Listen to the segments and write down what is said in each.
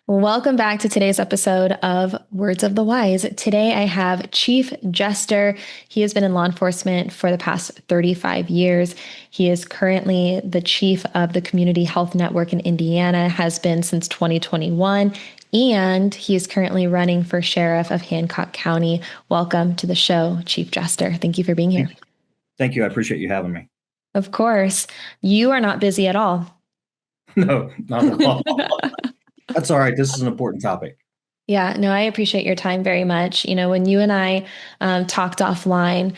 Welcome back to today's episode of Words of the Wise. Today I have Chief Jester. He has been in law enforcement for the past 35 years. He is currently the chief of the Community Health Network in Indiana, has been since 2021, and he is currently running for sheriff of Hancock County. Welcome to the show, Chief Jester. Thank you for being here. Thank you. I appreciate you having me. Of course, you are not busy at all. No, not at all. That's all right. This is an important topic. Yeah, no, I appreciate your time very much. When you and I talked offline,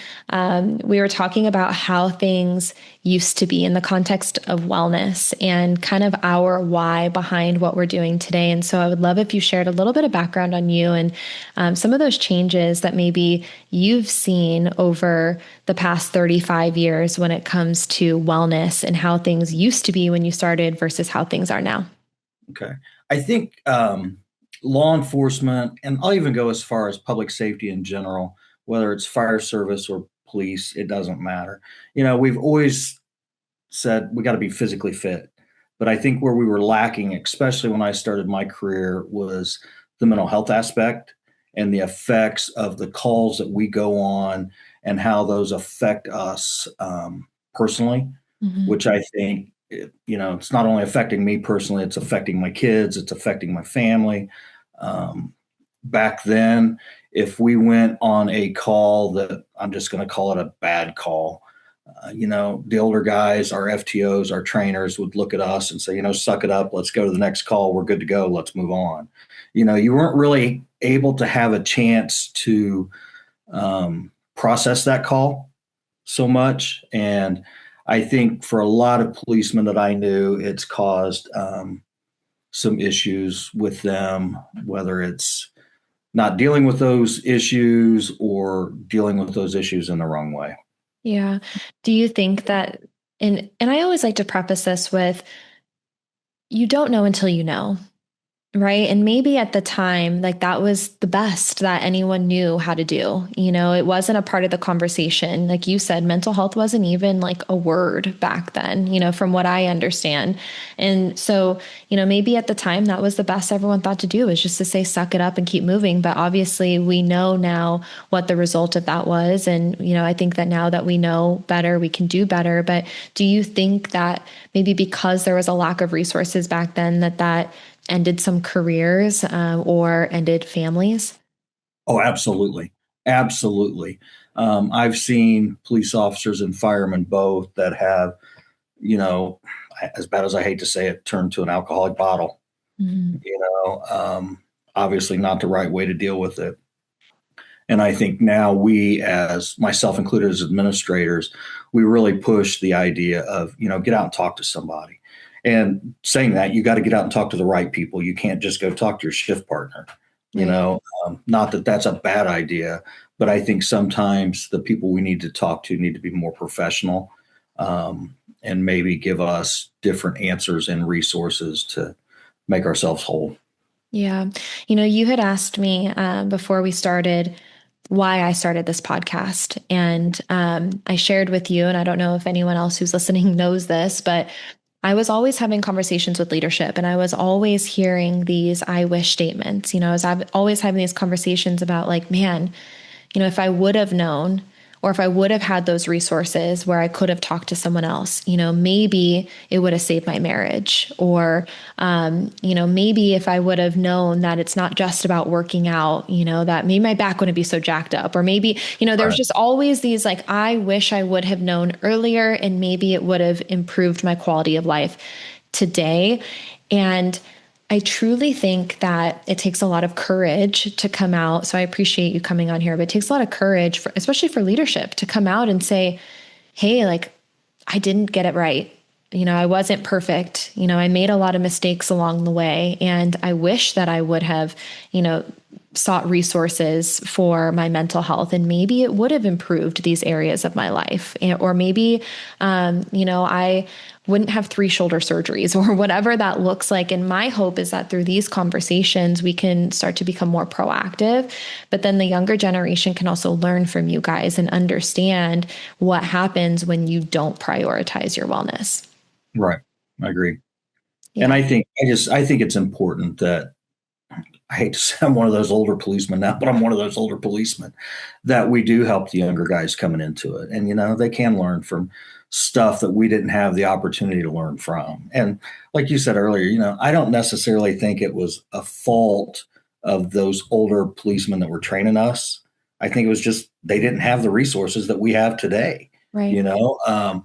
we were talking about how things used to be in the context of wellness and kind of our why behind what we're doing today. And so I would love if you shared a little bit of background on you and some of those changes that maybe you've seen over the past 35 years when it comes to wellness and how things used to be when you started versus how things are now. Okay. I think law enforcement, and I'll even go as far as public safety in general, whether it's fire service or police, it doesn't matter. We've always said we got to be physically fit. But I think where we were lacking, especially when I started my career, was the mental health aspect and the effects of the calls that we go on and how those affect us personally, Mm-hmm. which I think, it's not only affecting me personally, it's affecting my kids, it's affecting my family. Back then, if we went on a call that I'm just going to call it a bad call, the older guys, our FTOs, our trainers would look at us and say, suck it up. Let's go to the next call. We're good to go. Let's move on. You weren't really able to have a chance to process that call so much. And I think for a lot of policemen that I knew, it's caused some issues with them, whether it's not dealing with those issues or dealing with those issues in the wrong way. Yeah. Do you think that, and I always like to preface this with, you don't know until you know. Right. And maybe at the time, like that was the best that anyone knew how to do. It wasn't a part of the conversation. Like you said, mental health wasn't even like a word back then, from what I understand. And so, maybe at the time that was the best everyone thought to do was just to say, suck it up and keep moving. But obviously, we know now what the result of that was. And, I think that now that we know better, we can do better. But do you think that maybe because there was a lack of resources back then, that ended some careers or ended families? Oh, absolutely. Absolutely. I've seen police officers and firemen both that have, you know, as bad as I hate to say it, turned to an alcoholic bottle. Mhm. You know, um, Obviously not the right way to deal with it. And I think now we, as myself included as administrators, we really push the idea of, get out and talk to somebody. And saying that, you got to get out and talk to the right people. You can't just go talk to your shift partner. Right. Not that that's a bad idea, but I think sometimes the people we need to talk to need to be more professional, and maybe give us different answers and resources to make ourselves whole. Yeah. You had asked me before we started why I started this podcast. And I shared with you, and I don't know if anyone else who's listening knows this, but I was always having conversations with leadership and I was always hearing these I wish statements. I was always having these conversations about, like, man, if I would have known, or if I would have had those resources where I could have talked to someone else, maybe it would have saved my marriage. Or, maybe if I would have known that it's not just about working out, that maybe my back wouldn't be so jacked up. Or maybe, there's Right. just always these, like, I wish I would have known earlier and maybe it would have improved my quality of life today. And I truly think that it takes a lot of courage to come out. So I appreciate you coming on here, but it takes a lot of courage, especially for leadership, to come out and say, hey, like, I didn't get it right. I wasn't perfect. I made a lot of mistakes along the way. And I wish that I would have, sought resources for my mental health. And maybe it would have improved these areas of my life. Or maybe, I wouldn't have 3 shoulder surgeries or whatever that looks like. And my hope is that through these conversations, we can start to become more proactive. But then the younger generation can also learn from you guys and understand what happens when you don't prioritize your wellness. Right. I agree. And Yeah. I think it's important that I hate to say I'm one of those older policemen now, but I'm one of those older policemen that we do help the younger guys coming into it. And, they can learn from stuff that we didn't have the opportunity to learn from. And like you said earlier, I don't necessarily think it was a fault of those older policemen that were training us. I think it was just they didn't have the resources that we have today. Right. You know,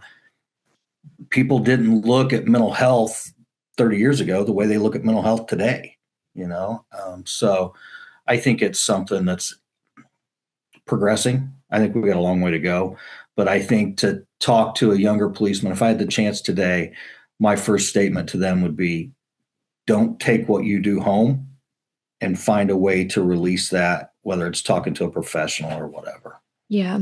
people didn't look at mental health 30 years ago the way they look at mental health today. So I think it's something that's progressing. I think we've got a long way to go. But I think to talk to a younger policeman, if I had the chance today, my first statement to them would be don't take what you do home and find a way to release that, whether it's talking to a professional or whatever. Yeah.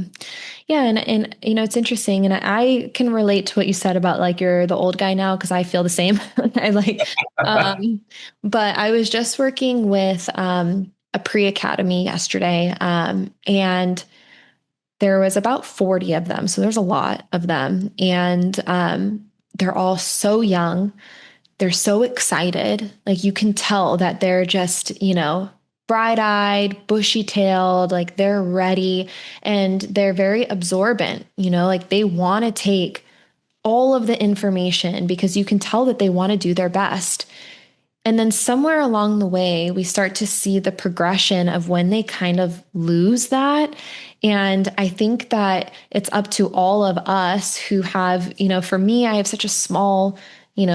Yeah. And it's interesting. And I can relate to what you said about like you're the old guy now, because I feel the same. I like, but I was just working with a pre-academy yesterday. And there was about 40 of them. So there's a lot of them. And they're all so young. They're so excited. Like you can tell that they're just, bright-eyed, bushy-tailed, like they're ready and they're very absorbent, like they want to take all of the information because you can tell that they want to do their best. And then somewhere along the way, we start to see the progression of when they kind of lose that. And I think that it's up to all of us who have, for me, I have such a small,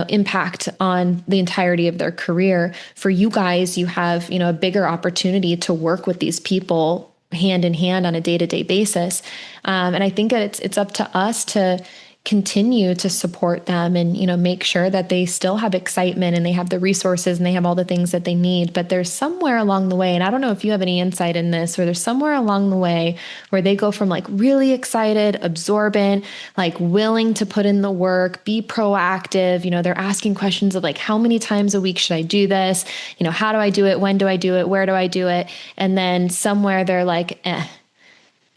impact on the entirety of their career. For you guys, you have, a bigger opportunity to work with these people hand in hand on a day-to-day basis. And I think that it's up to us to continue to support them and, make sure that they still have excitement and they have the resources and they have all the things that they need. But there's somewhere along the way, and I don't know if you have any insight in this, where there's somewhere along the way where they go from like really excited, absorbent, like willing to put in the work, be proactive. They're asking questions of like, how many times a week should I do this? How do I do it? When do I do it? Where do I do it? And then somewhere they're like,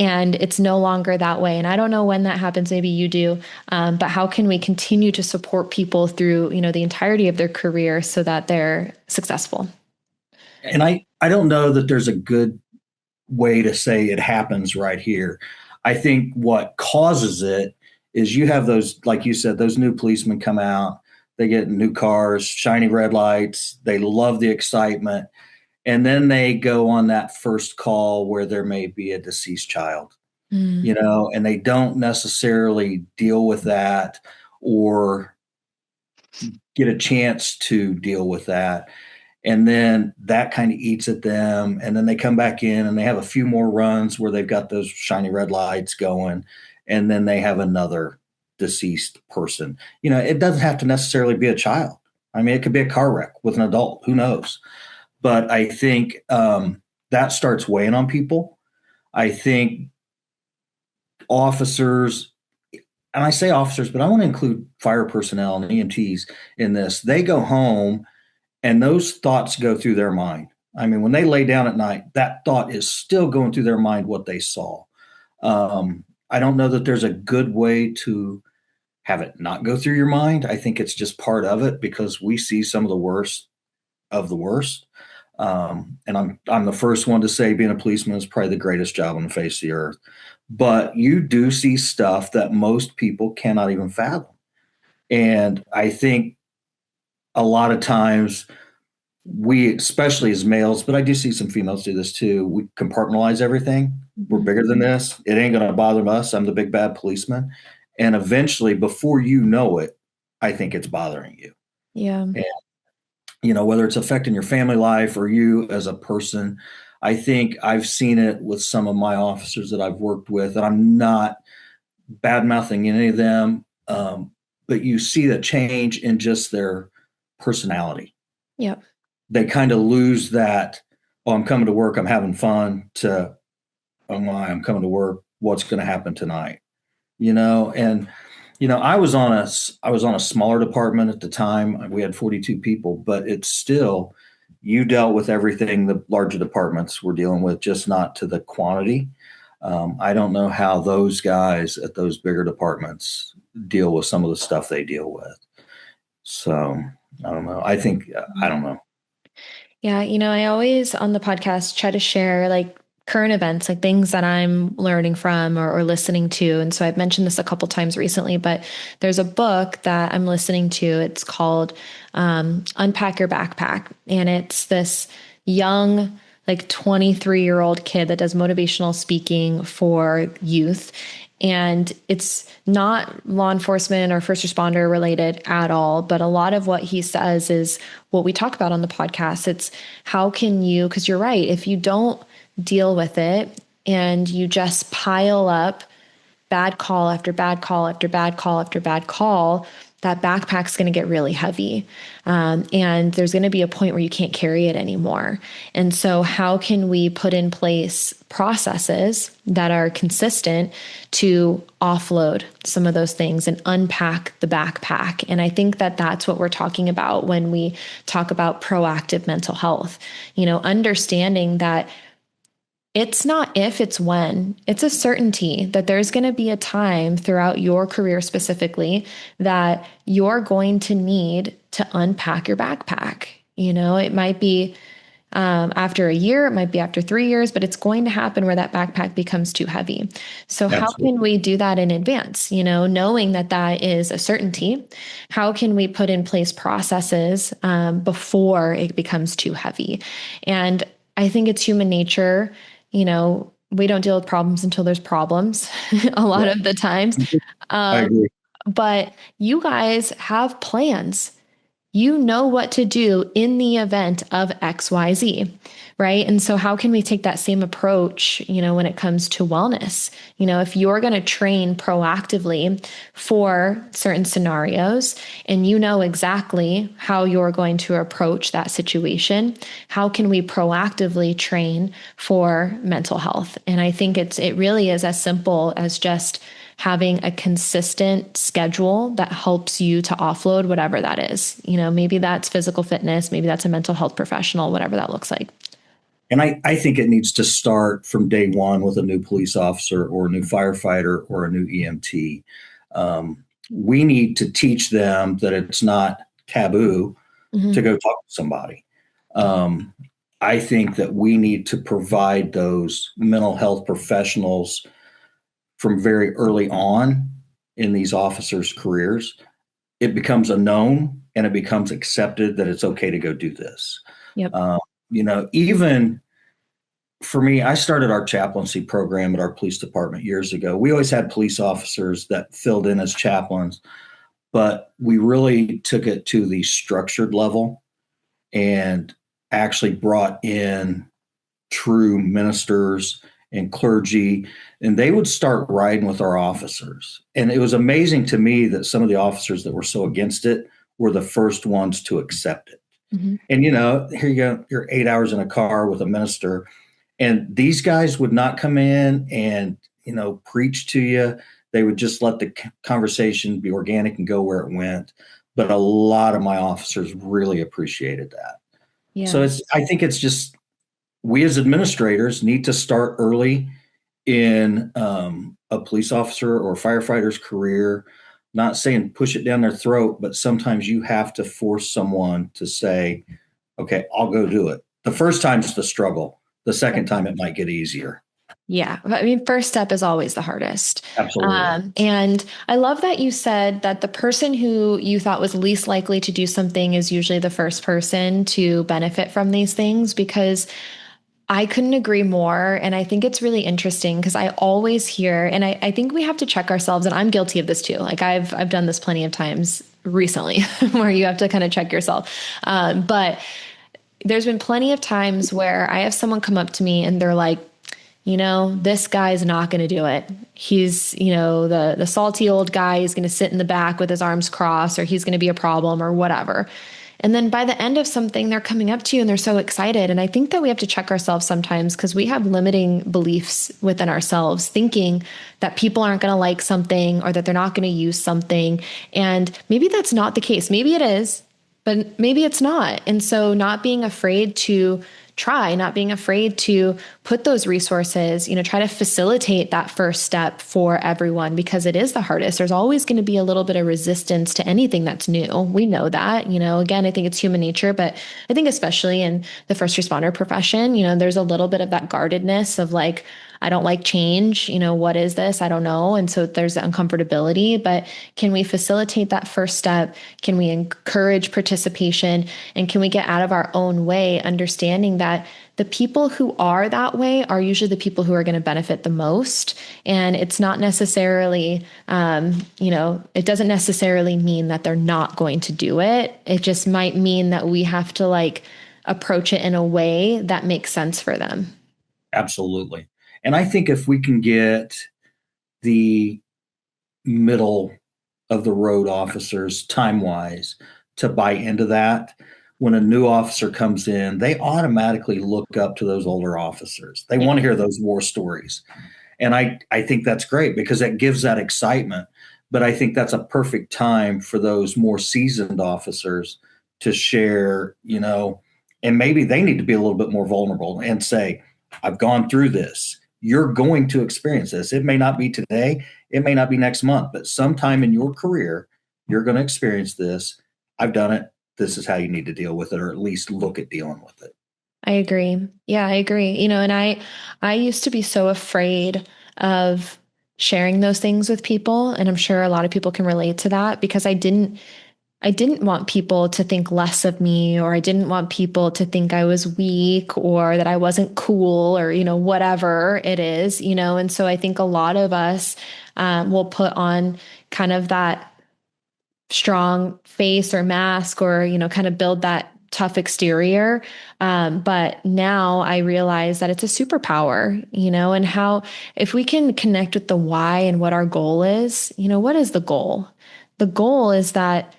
and it's no longer that way. And I don't know when that happens. Maybe you do. But how can we continue to support people through, the entirety of their career so that they're successful? And I don't know that there's a good way to say it happens right here. I think what causes it is you have those, like you said, those new policemen come out, they get new cars, shiny red lights, they love the excitement. And then they go on that first call where there may be a deceased child, Mm. and they don't necessarily deal with that or get a chance to deal with that. And then that kind of eats at them. And then they come back in and they have a few more runs where they've got those shiny red lights going. And then they have another deceased person. It doesn't have to necessarily be a child. I mean, it could be a car wreck with an adult. Who knows? But I think that starts weighing on people. I think officers, and I say officers, but I want to include fire personnel and EMTs in this. They go home and those thoughts go through their mind. I mean, when they lay down at night, that thought is still going through their mind what they saw. I don't know that there's a good way to have it not go through your mind. I think it's just part of it because we see some of the worst of the worst. And I'm the first one to say being a policeman is probably the greatest job on the face of the earth. But you do see stuff that most people cannot even fathom. And I think a lot of times we, especially as males, but I do see some females do this too, we compartmentalize everything. We're bigger than this. It ain't going to bother us. I'm the big bad policeman. And eventually, before you know it, I think it's bothering you. Yeah. And whether it's affecting your family life or you as a person, I think I've seen it with some of my officers that I've worked with, and I'm not bad mouthing any of them, but you see the change in just their personality. Yep. They kind of lose that, oh, I'm coming to work, I'm having fun, to, oh my, I'm coming to work, what's going to happen tonight? And I was on a smaller department at the time. We had 42 people, but it's still, you dealt with everything the larger departments were dealing with, just not to the quantity. I don't know how those guys at those bigger departments deal with some of the stuff they deal with. So I don't know. I don't know. Yeah, I always on the podcast try to share like current events, like things that I'm learning from or listening to. And so I've mentioned this a couple times recently, but there's a book that I'm listening to. It's called Unpack Your Backpack. And it's this young, like 23-year-old kid that does motivational speaking for youth. And it's not law enforcement or first responder related at all. But a lot of what he says is what we talk about on the podcast. It's how can you, because you're right, if you don't deal with it and you just pile up bad call after bad call after bad call after bad call, that backpack's going to get really heavy. And there's going to be a point where you can't carry it anymore. And so, how can we put in place processes that are consistent to offload some of those things and unpack the backpack? And I think that that's what we're talking about when we talk about proactive mental health, understanding that it's not if, it's when. It's a certainty that there's going to be a time throughout your career specifically that you're going to need to unpack your backpack. It might be after a year, it might be after 3 years, but it's going to happen where that backpack becomes too heavy. So, how Absolutely. can we do that in advance? Knowing that that is a certainty, how can we put in place processes before it becomes too heavy? And I think it's human nature. We don't deal with problems until there's problems a lot Yeah, of the times. I Um, agree. but you guys have plans. You know what to do in the event of XYZ, right? And so, how can we take that same approach, when it comes to wellness? If you're going to train proactively for certain scenarios and you know exactly how you're going to approach that situation, how can we proactively train for mental health? And I think it really is as simple as just having a consistent schedule that helps you to offload whatever that is. Maybe that's physical fitness, maybe that's a mental health professional, whatever that looks like. And I think it needs to start from day one with a new police officer or a new firefighter or a new EMT. We need to teach them that it's not taboo to Mm-hmm. go talk to somebody. Um, I think that we need to provide those mental health professionals from very early on in these officers' careers. It becomes a known and it becomes accepted that it's okay to go do this. Yep. Even for me, I started our chaplaincy program at our police department years ago. We always had police officers that filled in as chaplains, but we really took it to the structured level and actually brought in true ministers and clergy, and they would start riding with our officers. And it was amazing to me that some of the officers that were so against it were the first ones to accept it. Mm-hmm. And here you go, you're 8 hours in a car with a minister, and these guys would not come in and preach to you. They would just let the conversation be organic and go where it went. But a lot of my officers really appreciated that. So Yeah. I think it's just we as administrators need to start early in a police officer or firefighter's career. Not saying push it down their throat, but sometimes you have to force someone to say, okay, I'll go do it. The first time it's the struggle. The second time it might get easier. Yeah. I mean, first step is always the hardest. Absolutely. And I love that you said that the person who you thought was least likely to do something is usually the first person to benefit from these things, because I couldn't agree more. And I think it's really interesting because I always hear, and I think we have to check ourselves, and I'm guilty of this too. Like I've done this plenty of times recently where you have to kind of check yourself. But there's been plenty of times where I have someone come up to me and they're like, this guy's not going to do it. He's, the salty old guy is going to sit in the back with his arms crossed, or he's going to be a problem or whatever. And then by the end of something, they're coming up to you and they're so excited. And I think that we have to check ourselves sometimes because we have limiting beliefs within ourselves, thinking that people aren't going to like something or that they're not going to use something. And maybe that's not the case. Maybe it is, but maybe it's not. And so not being afraid to try, not being afraid to put those resources, try to facilitate that first step for everyone because it is the hardest. There's always going to be a little bit of resistance to anything that's new. We know that, again, I think it's human nature, but I think especially in the first responder profession, there's a little bit of that guardedness of like, I don't like change. What is this? I don't know. And so there's the uncomfortability, but can we facilitate that first step? Can we encourage participation? And can we get out of our own way, understanding that the people who are that way are usually the people who are going to benefit the most. And it's not necessarily, it doesn't necessarily mean that they're not going to do it. It just might mean that we have to like approach it in a way that makes sense for them. Absolutely. And I think if we can get the middle of the road officers time wise to buy into that, when a new officer comes in, they automatically look up to those older officers. They want to hear those war stories. And I think that's great because that gives that excitement. But I think that's a perfect time for those more seasoned officers to share, and maybe they need to be a little bit more vulnerable and say, I've gone through this. You're going to experience this. It may not be today. It may not be next month, but sometime in your career, you're going to experience this. I've done it. This is how you need to deal with it, or at least look at dealing with it. I agree. Yeah, I agree. And I used to be so afraid of sharing those things with people, and I'm sure a lot of people can relate to that because I didn't want people to think less of me, or I didn't want people to think I was weak or that I wasn't cool or, whatever it is, and so I think a lot of us will put on kind of that strong face or mask or, kind of build that tough exterior. But now I realize that it's a superpower, and how if we can connect with the why and what our goal is, what is the goal? The goal is that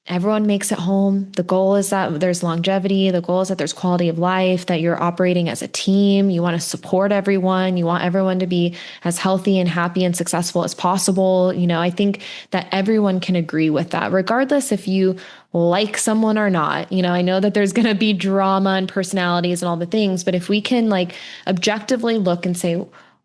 everyone makes it home. The goal is that there's longevity. The goal is that there's quality of life, that you're operating as a team. You want to support everyone. You want everyone to be as healthy and happy and successful as possible. I think that everyone can agree with that, regardless if you like someone or not. I know that there's going to be drama and personalities and all the things, but if we can like objectively look and say,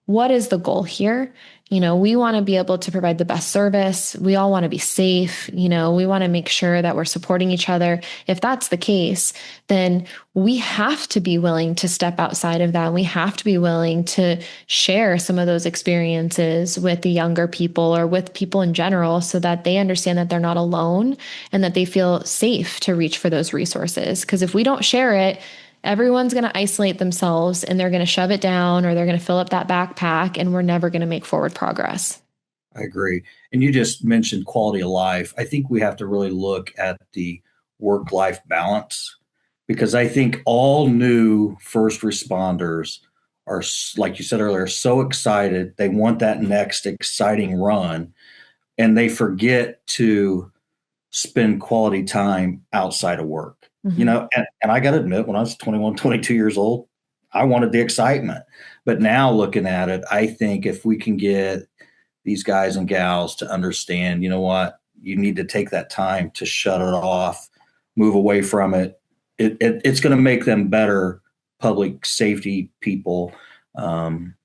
what is the goal here? We want to be able to provide the best service. We all want to be safe. We want to make sure that we're supporting each other. If that's the case, then we have to be willing to step outside of that. We have to be willing to share some of those experiences with the younger people or with people in general so that they understand that they're not alone and that they feel safe to reach for those resources. Because if we don't share it, everyone's going to isolate themselves and they're going to shove it down or they're going to fill up that backpack and we're never going to make forward progress. I agree. And you just mentioned quality of life. I think we have to really look at the work-life balance because I think all new first responders are, like you said earlier, so excited. They want that next exciting run and they forget to spend quality time outside of work. Mm-hmm. And I got to admit, when I was 21, 22 years old, I wanted the excitement. But now looking at it, I think if we can get these guys and gals to understand, you know what, you need to take that time to shut it off, move away from it. It's going to make them better public safety people. And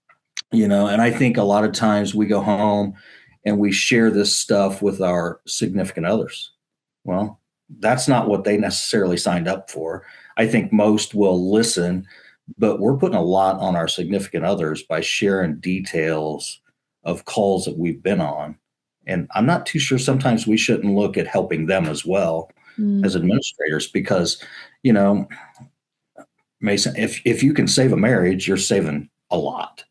I think a lot of times we go home and we share this stuff with our significant others. Well, that's not what they necessarily signed up for. I think most will listen, but we're putting a lot on our significant others by sharing details of calls that we've been on. And I'm not too sure sometimes we shouldn't look at helping them as well as administrators because, Mason, if you can save a marriage, you're saving a lot.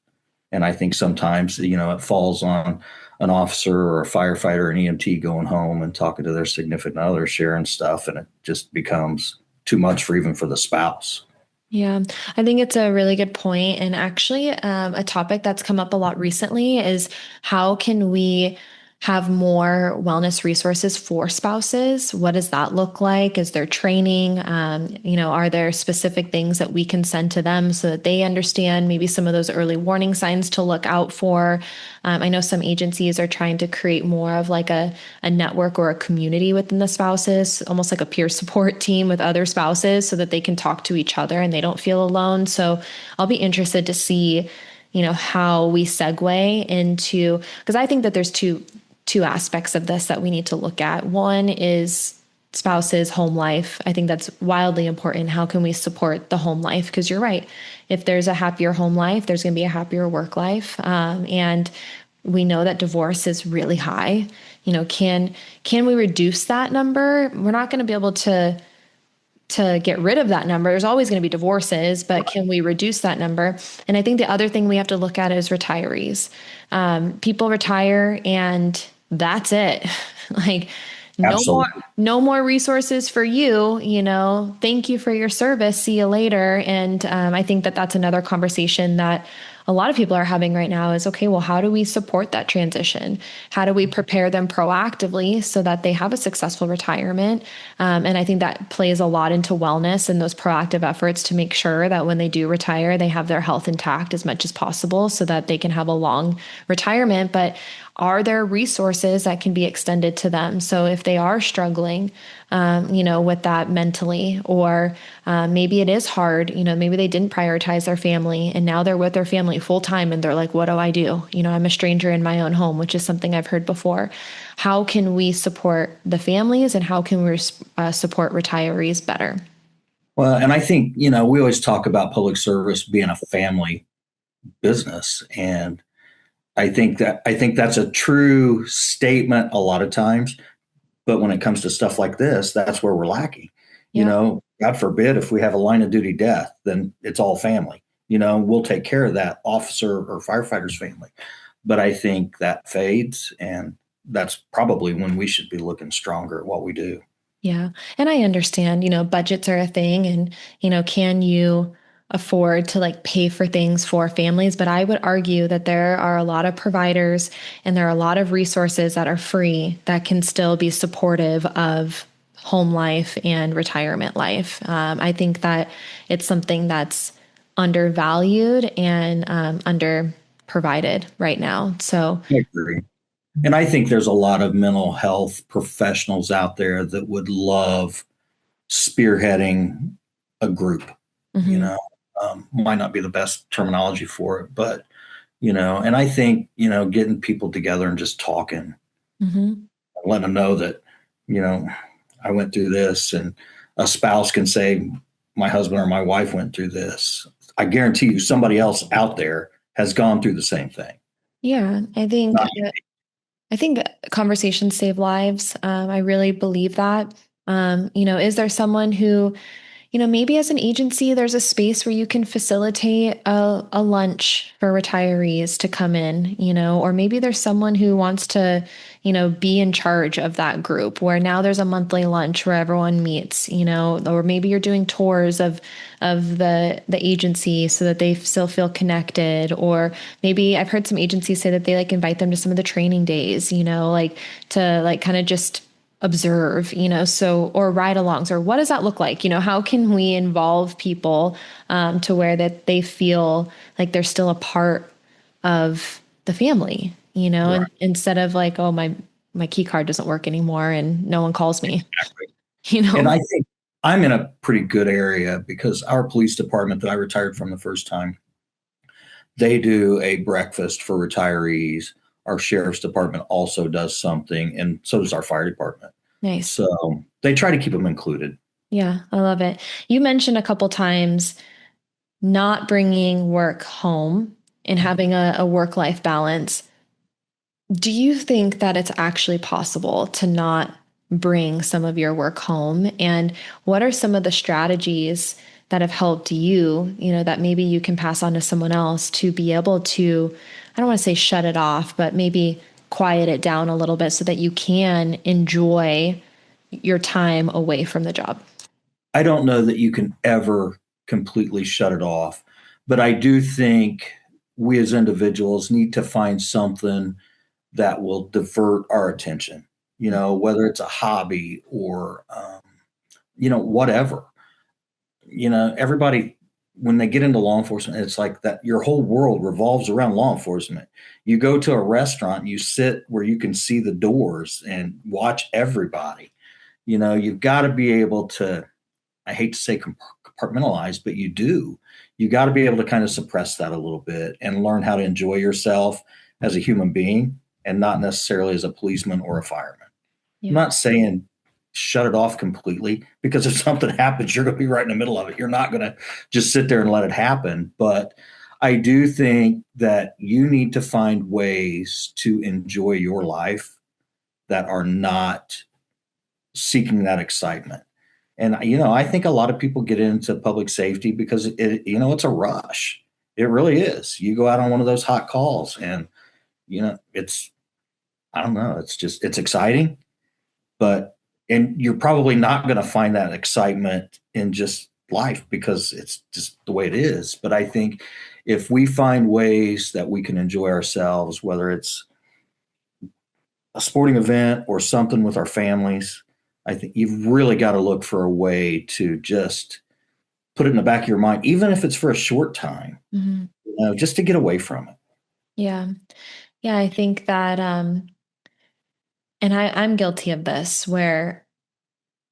And I think sometimes, it falls on an officer or a firefighter or an EMT going home and talking to their significant other, sharing stuff, and it just becomes too much for even for the spouse. Yeah, I think it's a really good point. And actually, a topic that's come up a lot recently is how can we have more wellness resources for spouses? What does that look like? Is there training? Are there specific things that we can send to them so that they understand maybe some of those early warning signs to look out for? I know some agencies are trying to create more of like a network or a community within the spouses, almost like a peer support team with other spouses so that they can talk to each other and they don't feel alone. So I'll be interested to see, how we segue into, because I think that there's two aspects of this that we need to look at. One is spouses, home life. I think that's wildly important. How can we support the home life? Because you're right. If there's a happier home life, there's going to be a happier work life. And we know that divorce is really high. Can we reduce that number? We're not going to be able to get rid of that number. There's always going to be divorces, but can we reduce that number? And I think the other thing we have to look at is retirees. People retire and that's it. Like Absolutely. no more resources for you. Thank you for your service. See you later. And I think that that's another conversation that a lot of people are having right now is, okay, well, how do we support that transition? How do we prepare them proactively so that they have a successful retirement? And I think that plays a lot into wellness and those proactive efforts to make sure that when they do retire, they have their health intact as much as possible so that they can have a long retirement. But are there resources that can be extended to them? So if they are struggling, with that mentally, or maybe it is hard, maybe they didn't prioritize their family and now they're with their family full time and they're like, what do I do? I'm a stranger in my own home, which is something I've heard before. How can we support the families and how can we support retirees better? Well, and I think, we always talk about public service being a family business. And I think that's a true statement a lot of times. But when it comes to stuff like this, that's where we're lacking. Yeah. God forbid if we have a line of duty death, then it's all family. We'll take care of that officer or firefighter's family. But I think that fades, and that's probably when we should be looking stronger at what we do. Yeah. And I understand, budgets are a thing and, can you afford to like pay for things for families? But I would argue that there are a lot of providers and there are a lot of resources that are free that can still be supportive of home life and retirement life. I think that it's something that's undervalued and under provided right now. So, I agree. And I think there's a lot of mental health professionals out there that would love spearheading a group, you mhm, know, might not be the best terminology for it, but, and I think, getting people together and just talking, mhm. letting them know that, you know, I went through this, and a spouse can say, my husband or my wife went through this. I guarantee you somebody else out there has gone through the same thing. Yeah, Not I think conversations save lives. I really believe that. Is there someone who, maybe as an agency, there's a space where you can facilitate a lunch for retirees to come in, or maybe there's someone who wants to, be in charge of that group where now there's a monthly lunch where everyone meets, or maybe you're doing tours of the agency so that they still feel connected. Or maybe I've heard some agencies say that they like invite them to some of the training days, like to like kind of just observe, so, or ride alongs, or what does that look like? How can we involve people to where that they feel like they're still a part of the family, right. and instead of like, oh, my key card doesn't work anymore and no one calls me, Exactly. you And know? I think I'm in a pretty good area because our police department that I retired from the first time, they do a breakfast for retirees. Our sheriff's department also does something, and so does our fire department. Nice. So they try to keep them included. Yeah, I love it. You mentioned a couple times not bringing work home and having a work life balance. Do you think that it's actually possible to not bring some of your work home? And what are some of the strategies that have helped you, that maybe you can pass on to someone else to be able to, I don't want to say shut it off, but maybe quiet it down a little bit so that you can enjoy your time away from the job? I don't know that you can ever completely shut it off, but I do think we as individuals need to find something that will divert our attention, whether it's a hobby or, whatever. Everybody, when they get into law enforcement, it's like that your whole world revolves around law enforcement. You go to a restaurant, you sit where you can see the doors and watch everybody. You've got to be able to, I hate to say compartmentalize, but you do. You got to be able to kind of suppress that a little bit and learn how to enjoy yourself as a human being and not necessarily as a policeman or a fireman. I'm Yeah. not saying shut it off completely, because if something happens, you're going to be right in the middle of it. You're not going to just sit there and let it happen. But I do think that you need to find ways to enjoy your life that are not seeking that excitement. And I think a lot of people get into public safety because it's a rush. It really is. You go out on one of those hot calls and it's, I don't know, it's exciting, but and you're probably not going to find that excitement in just life because it's just the way it is. But I think if we find ways that we can enjoy ourselves, whether it's a sporting event or something with our families, I think you've really got to look for a way to just put it in the back of your mind, even if it's for a short time, Mhm. just to get away from it. Yeah. Yeah. I think that, and I'm guilty of this where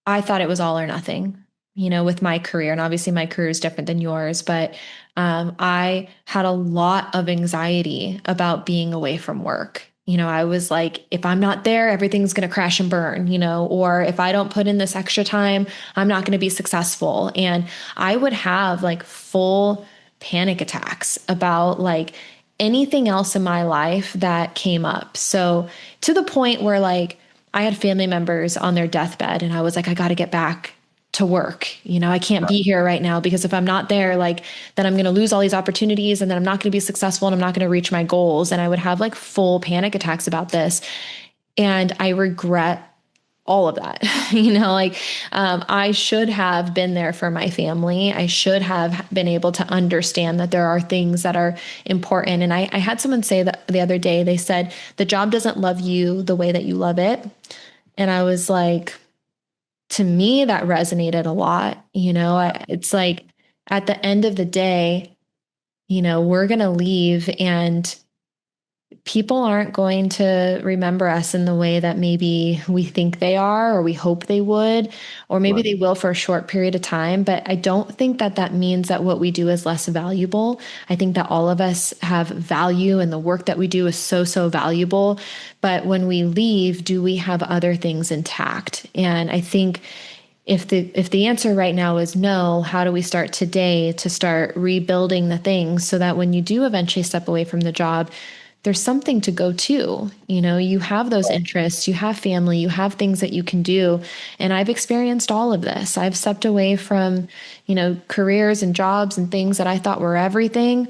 I thought it was all or nothing, with my career. And obviously my career is different than yours, but I had a lot of anxiety about being away from work. I was like, if I'm not there, everything's going to crash and burn, or if I don't put in this extra time, I'm not going to be successful. And I would have like full panic attacks about like anything else in my life that came up. So to the point where like, I had family members on their deathbed and I was like, I got to get back to work. I can't be here right now because if I'm not there, like, then I'm going to lose all these opportunities and then I'm not going to be successful and I'm not going to reach my goals. And I would have like full panic attacks about this. And I regret all of that. I should have been there for my family. I should have been able to understand that there are things that are important. And I had someone say that the other day, they said, the job doesn't love you the way that you love it. And I was like, to me, that resonated a lot. It's like at the end of the day, we're going to leave and people aren't going to remember us in the way that maybe we think they are or we hope they would, or maybe Right. they will for a short period of time. But I don't think that that means that what we do is less valuable. I think that all of us have value and the work that we do is so, so valuable. But when we leave, do we have other things intact? And I think if the answer right now is no, how do we start today to start rebuilding the things so that when you do eventually step away from the job, there's something to go to. You have those interests, you have family, you have things that you can do. And I've experienced all of this. I've stepped away from, careers and jobs and things that I thought were everything.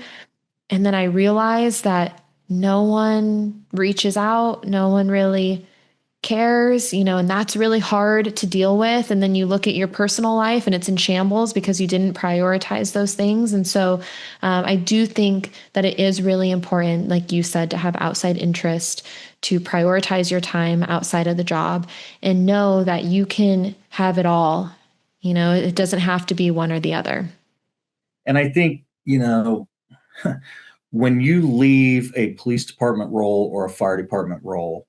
And then I realized that no one reaches out, no one really cares, and that's really hard to deal with. And then you look at your personal life and it's in shambles because you didn't prioritize those things. And so I do think that it is really important, like you said, to have outside interest, to prioritize your time outside of the job and know that you can have it all. It doesn't have to be one or the other. And I think, when you leave a police department role or a fire department role,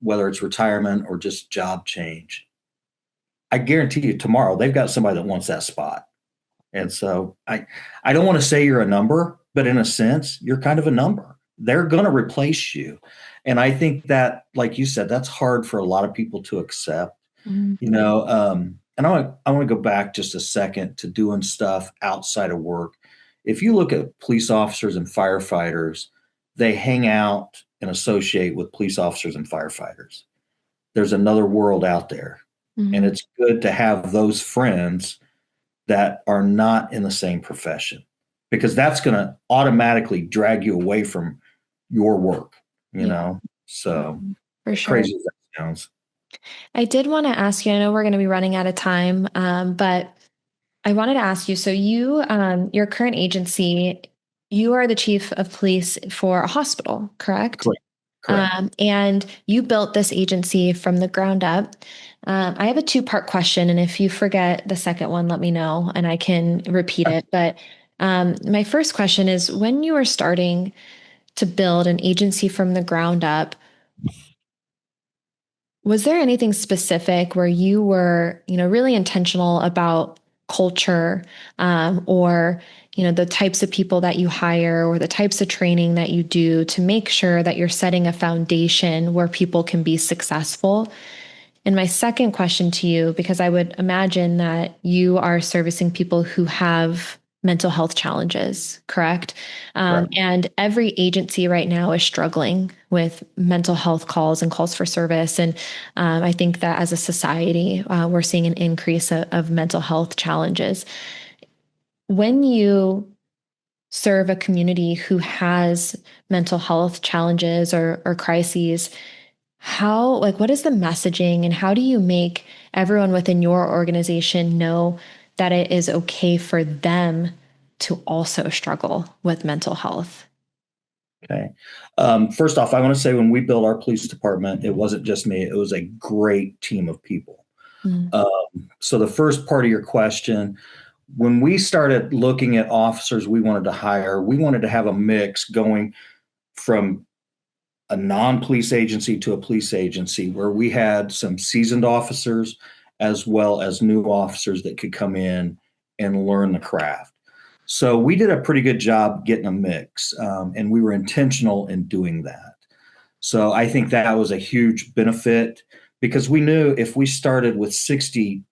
whether it's retirement or just job change, I guarantee you tomorrow they've got somebody that wants that spot. And so I don't want to say you're a number, but in a sense, you're kind of a number. They're going to replace you. And I think that, like you said, that's hard for a lot of people to accept, Mhm. And I want to go back just a second to doing stuff outside of work. If you look at police officers and firefighters, they hang out and associate with police officers and firefighters. There's another world out there. And Mhm. it's good to have those friends that are not in the same profession because that's going to automatically drag you away from your work, you Yeah. know? So For sure. crazy as that sounds. I did want to ask you, I know we're going to be running out of time, but I wanted to ask you, so your current agency, you are the chief of police for a hospital, correct? Correct. Correct. And you built this agency from the ground up. I have a two-part question, and if you forget the second one, let me know and I can repeat it. But my first question is, when you were starting to build an agency from the ground up, was there anything specific where you were, really intentional about culture, or, the types of people that you hire or the types of training that you do to make sure that you're setting a foundation where people can be successful? And my second question to you, because I would imagine that you are servicing people who have mental health challenges, correct? Correct. And every agency right now is struggling with mental health calls and calls for service. And I think that as a society, we're seeing an increase of mental health challenges. When you serve a community who has mental health challenges or crises, what is the messaging and how do you make everyone within your organization know that it is okay for them to also struggle with mental health? Okay. First off, I want to say when we built our police department, it wasn't just me, it was a great team of people. Mm. So, the first part of your question, when we started looking at officers we wanted to hire, we wanted to have a mix going from a non-police agency to a police agency where we had some seasoned officers as well as new officers that could come in and learn the craft. So we did a pretty good job getting a mix, and we were intentional in doing that. So I think that was a huge benefit because we knew if we started with 60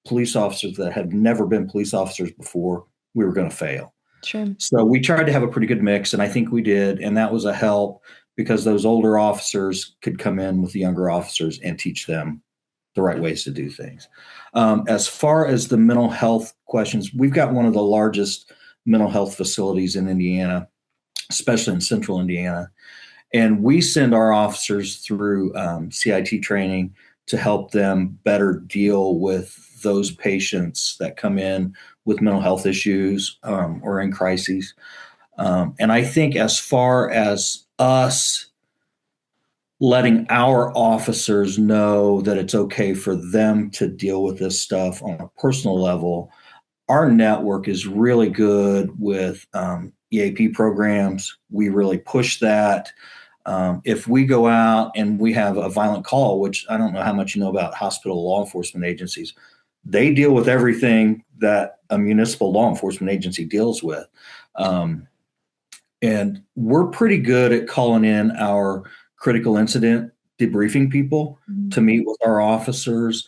police officers that had never been police officers before, we were going to fail. Sure. So we tried to have a pretty good mix, and I think we did. And that was a help because those older officers could come in with the younger officers and teach them the right ways to do things. As far as the mental health questions, we've got one of the largest mental health facilities in Indiana, especially in central Indiana. And we send our officers through CIT training to help them better deal with those patients that come in with mental health issues or in crises. And I think as far as us letting our officers know that it's okay for them to deal with this stuff on a personal level, our network is really good with EAP programs. We really push that. If we go out and we have a violent call, which I don't know how much you know about hospital law enforcement agencies, they deal with everything that a municipal law enforcement agency deals with. And we're pretty good at calling in our critical incident debriefing people to meet with our officers.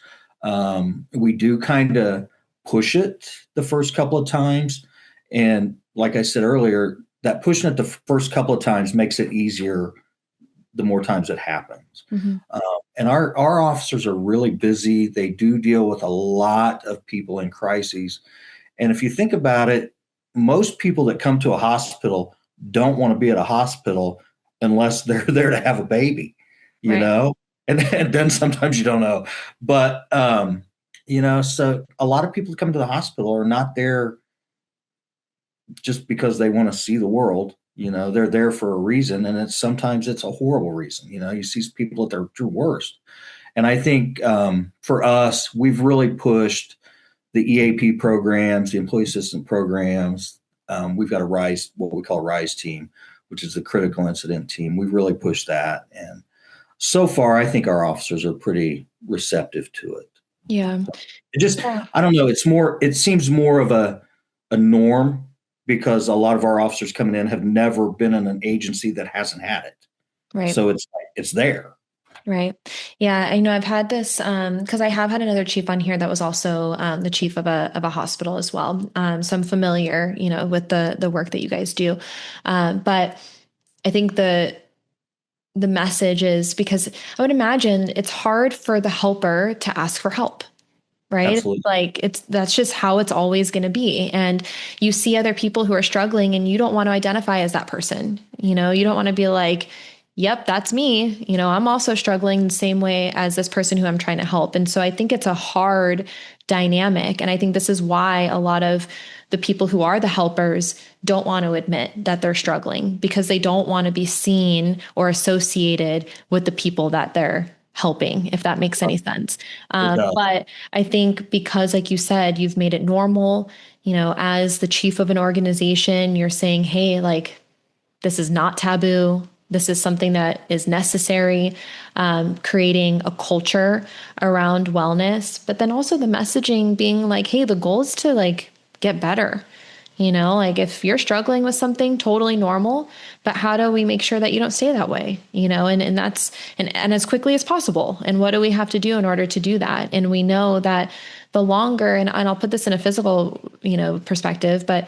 We do kind of push it the first couple of times. And like I said earlier, that pushing it the first couple of times makes it easier the more times it happens. Mm-hmm. And our officers are really busy. They do deal with a lot of people in crises. And if you think about it, most people that come to a hospital don't want to be at a hospital unless they're there to have a baby, you Right. know? And then sometimes you don't know. But, so a lot of people that come to the hospital are not there just because they want to see the world. They're there for a reason, and sometimes it's a horrible reason. You see people at their true worst. And I think for us, we've really pushed the EAP programs, the employee assistance programs. We've got what we call a RISE team, which is the critical incident team. We've really pushed that. And so far, I think our officers are pretty receptive to it. Yeah. I don't know. It seems more of a norm because a lot of our officers coming in have never been in an agency that hasn't had it. Right. So it's there. Right. Yeah. I know I've had this, because I have had another chief on here that was also the chief of a hospital as well. So I'm familiar, with the work that you guys do. But I think the message is because I would imagine it's hard for the helper to ask for help. Right. Absolutely. That's just how it's always going to be. And you see other people who are struggling and you don't want to identify as that person. You don't want to be like, yep, that's me. I'm also struggling the same way as this person who I'm trying to help. And so I think it's a hard dynamic. And I think this is why a lot of the people who are the helpers don't want to admit that they're struggling because they don't want to be seen or associated with the people that they're helping, if that makes any sense. But I think because, like you said, you've made it normal, as the chief of an organization, you're saying, hey, like, this is not taboo. This is something that is necessary, creating a culture around wellness, but then also the messaging being like, hey, the goal is to like get better. Like if you're struggling with something, totally normal, but how do we make sure that you don't stay that way? And that's, and as quickly as possible. And what do we have to do in order to do that? And we know that the longer, and I'll put this in a physical, perspective, but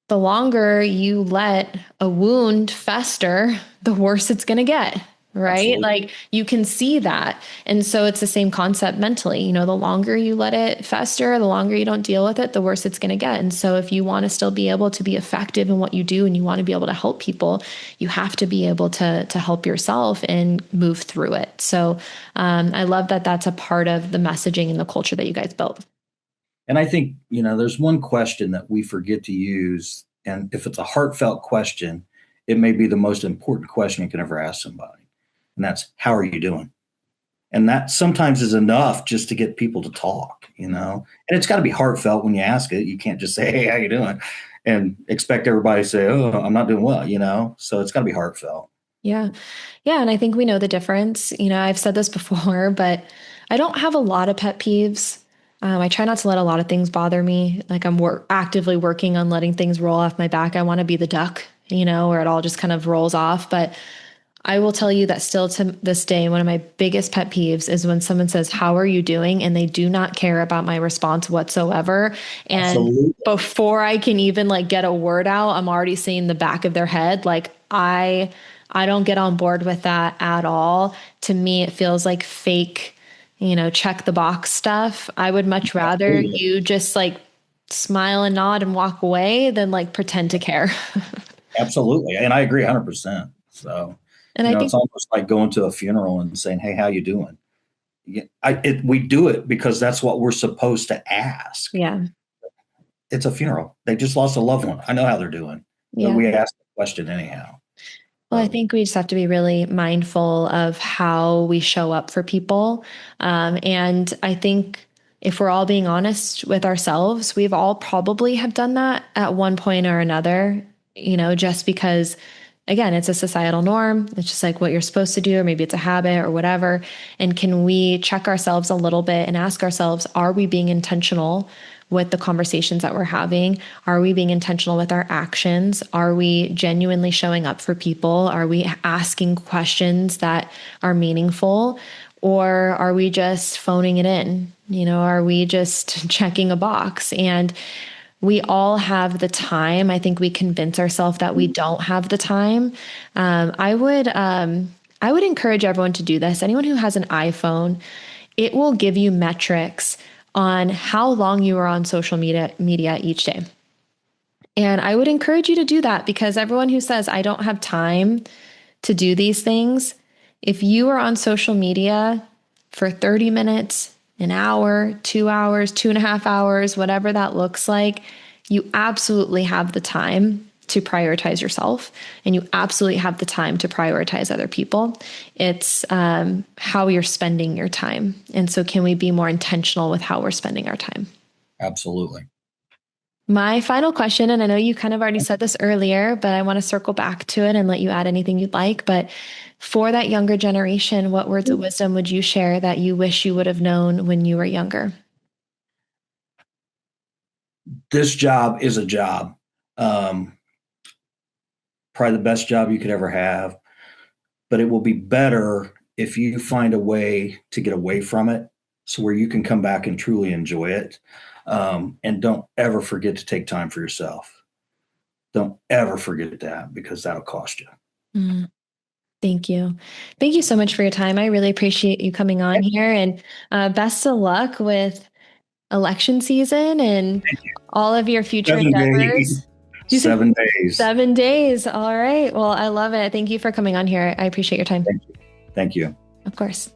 the longer you let a wound fester, the worse it's going to get. Right. Absolutely. Like you can see that. And so it's the same concept mentally. The longer you let it fester, the longer you don't deal with it, the worse it's going to get. And so if you want to still be able to be effective in what you do and you want to be able to help people, you have to be able to help yourself and move through it. So I love that that's a part of the messaging and the culture that you guys built. And I think, there's one question that we forget to use. And if it's a heartfelt question, it may be the most important question you can ever ask somebody. And that's, how are you doing? And that sometimes is enough just to get people to talk, and it's got to be heartfelt when you ask it. You can't just say, hey, how you doing? And expect everybody to say, oh, I'm not doing well, so it's got to be heartfelt. Yeah. Yeah. And I think we know the difference. I've said this before, but I don't have a lot of pet peeves. I try not to let a lot of things bother me. Like I'm actively working on letting things roll off my back. I want to be the duck, where it all just kind of rolls off. But I will tell you that still to this day, one of my biggest pet peeves is when someone says, how are you doing? And they do not care about my response whatsoever. And Absolutely. before I can even like get a word out, I'm already seeing the back of their head. Like I don't get on board with that at all. To me, it feels like fake, check the box stuff. I would much rather you just like smile and nod and walk away than like pretend to care. Absolutely. And I agree 100%. So, And I think it's almost like going to a funeral and saying, hey, how you doing? We do it because that's what we're supposed to ask. yeah. It's a funeral. They just lost a loved one. I know how they're doing. But Yeah. we ask the question anyhow. Well, I think we just have to be really mindful of how we show up for people. And I think if we're all being honest with ourselves, we've all probably have done that at one point or another, just because, again, it's a societal norm. It's just like what you're supposed to do, or maybe it's a habit or whatever. And can we check ourselves a little bit and ask ourselves, are we being intentional with the conversations that we're having? Are we being intentional with our actions? Are we genuinely showing up for people? Are we asking questions that are meaningful? Or are we just phoning it in? Are we just checking a box? And we all have the time. I think we convince ourselves that we don't have the time. I would encourage everyone to do this. Anyone who has an iPhone, it will give you metrics on how long you are on social media each day. And I would encourage you to do that, because everyone who says, I don't have time to do these things, if you are on social media for 30 minutes, an hour, 2 hours, 2.5 hours, whatever that looks like, you absolutely have the time to prioritize yourself, and you absolutely have the time to prioritize other people. It's how you're spending your time. And so can we be more intentional with how we're spending our time? Absolutely. My final question, and I know you kind of already said this earlier, but I want to circle back to it and let you add anything you'd like. But for that younger generation, what words of wisdom would you share that you wish you would have known when you were younger? This job is a job. Probably the best job you could ever have, but it will be better if you find a way to get away from it, so where you can come back and truly enjoy it. And don't ever forget to take time for yourself. Don't ever forget that, because that'll cost you. Mm, thank you. Thank you so much for your time. I really appreciate you coming on here, and best of luck with election season and all of your future 7 days. endeavors. 7 days. 7 days. All right. Well, I love it. Thank you for coming on here. I appreciate your time. Thank you. Thank you. Of course.